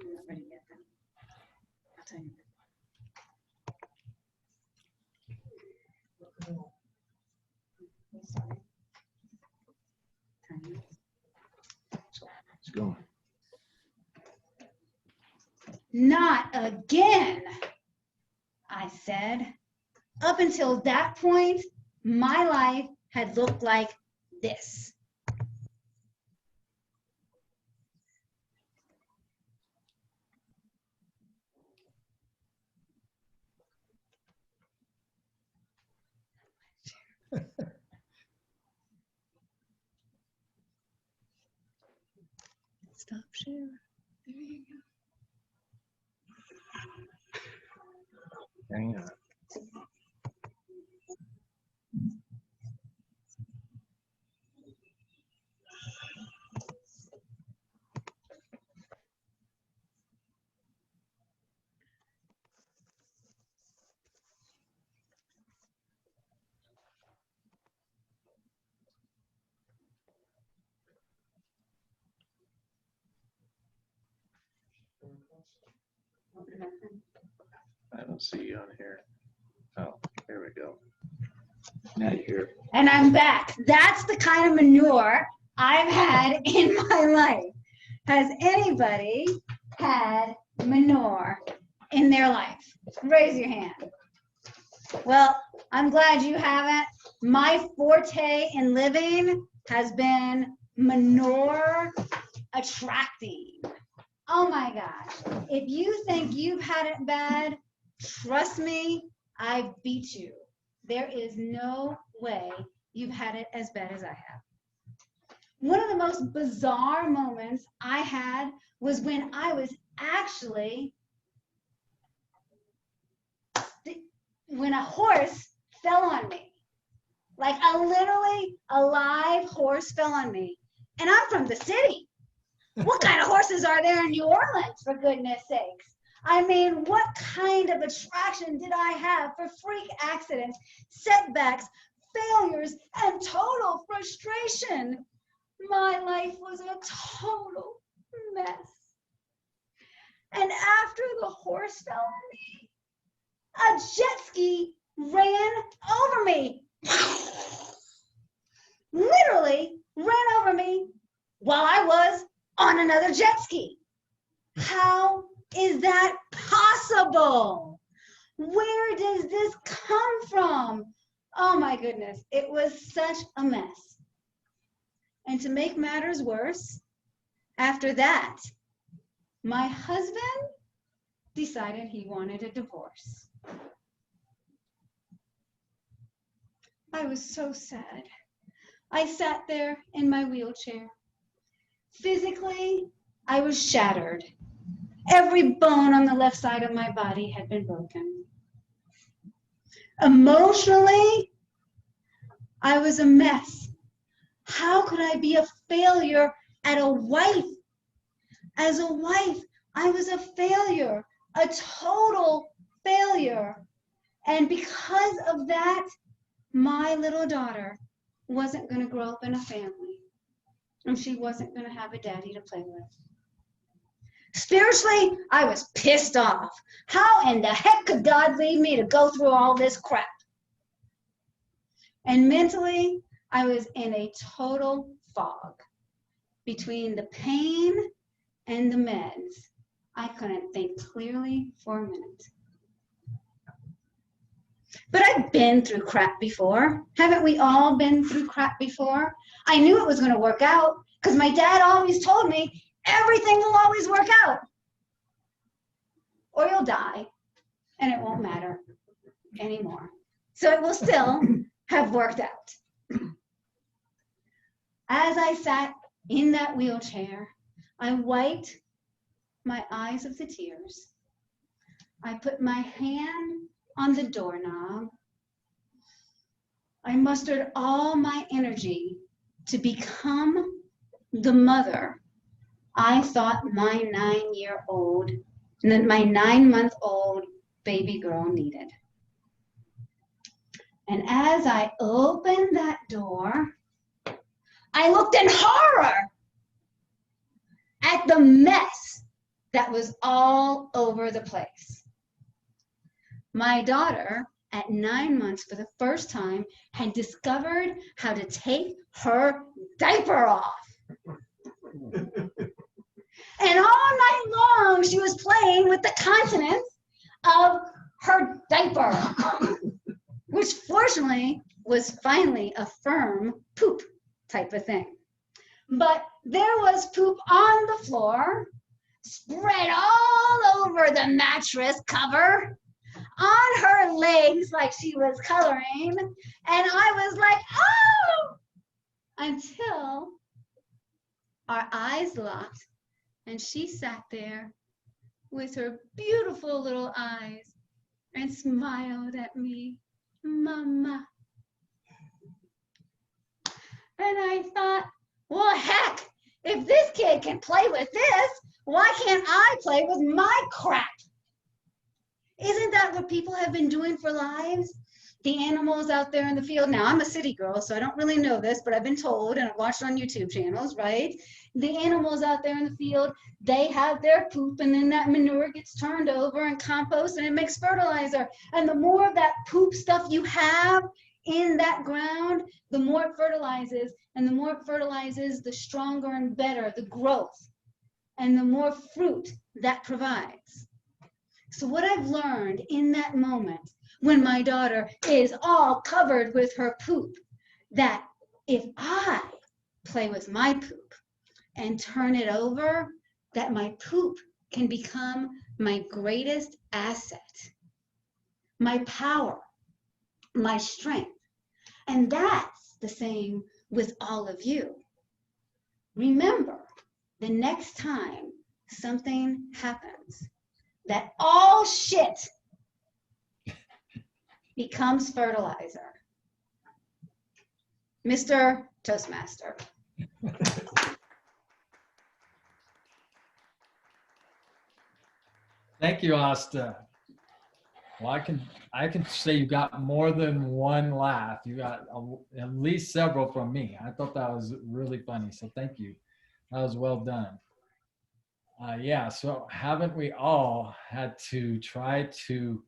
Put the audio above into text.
I'm not ready yet then. I'll tell you. Sorry. Tiny. It's going. Not again, I said. Up until that point, my life had looked like this. Stop share. There you go. Hang on. I don't see you on here. Oh, there we go. Now you're here. And I'm back. That's the kind of manure I've had in my life. Has anybody had manure in their life? Raise your hand. Well, I'm glad you haven't. My forte in living has been manure attracting. Oh my gosh. If you think you've had it bad, trust me, I beat you. There is no way you've had it as bad as I have. One of the most bizarre moments I had was when I was actually, when a horse fell on me. Like a literally a live horse fell on me. And I'm from the city. What kind of horses are there in New Orleans, for goodness sakes? I mean, what kind of attraction did I have for freak accidents, setbacks, failures, and total frustration? My life was a total mess. And after the horse fell on me, a jet ski ran over me. Literally ran over me while I was on another jet ski. How is that possible? Where does this come from? Oh my goodness, it was such a mess. And to make matters worse, after that, my husband decided he wanted a divorce. I was so sad. I sat there in my wheelchair. Physically, I was shattered. Every bone on the left side of my body had been broken. Emotionally, I was a mess. How could I be a failure at a wife? As a wife, I was a failure, a total failure. And because of that, my little daughter wasn't going to grow up in a family, and she wasn't going to have a daddy to play with. Spiritually, I was pissed off. How in the heck could God lead me to go through all this crap? And mentally, I was in a total fog. Between the pain and the meds, I couldn't think clearly for a minute. But I've been through crap before. Haven't we all been through crap before? I knew it was going to work out because my dad always told me everything will always work out. Or you'll die and it won't matter anymore. So it will still have worked out. As I sat in that wheelchair, I wiped my eyes of the tears. I put my hand on the doorknob. I mustered all my energy to become the mother I thought my 9-month-old baby girl needed. And as I opened that door, I looked in horror at the mess that was all over the place. My daughter, at 9 months for the first time, had discovered how to take her diaper off. And all night long, she was playing with the contents of her diaper, which fortunately was finally a firm poop type of thing. But there was poop on the floor, spread all over the mattress cover, on her legs like she was coloring, and I was like, oh! Until our eyes locked, and she sat there with her beautiful little eyes and smiled at me, Mama. And I thought, well, heck, if this kid can play with this, why can't I play with my crap? Isn't that what people have been doing for lives? The animals out there in the field. Now, I'm a city girl, so I don't really know this, but I've been told, and I've watched on YouTube channels, right? The animals out there in the field, they have their poop, and then that manure gets turned over and compost, and it makes fertilizer. And the more of that poop stuff you have in that ground, the more it fertilizes, and the more it fertilizes, the stronger and better the growth, and the more fruit that provides. So what I've learned in that moment, when my daughter is all covered with her poop, that if I play with my poop and turn it over, that my poop can become my greatest asset, my power, my strength. And that's the same with all of you. Remember, the next time something happens, that all shit becomes fertilizer. Mr. Toastmaster. Thank you, Asta. Well, I can say you got more than one laugh. You got at least several from me. I thought that was really funny. So thank you. That was well done. Yeah. So haven't we all had to try to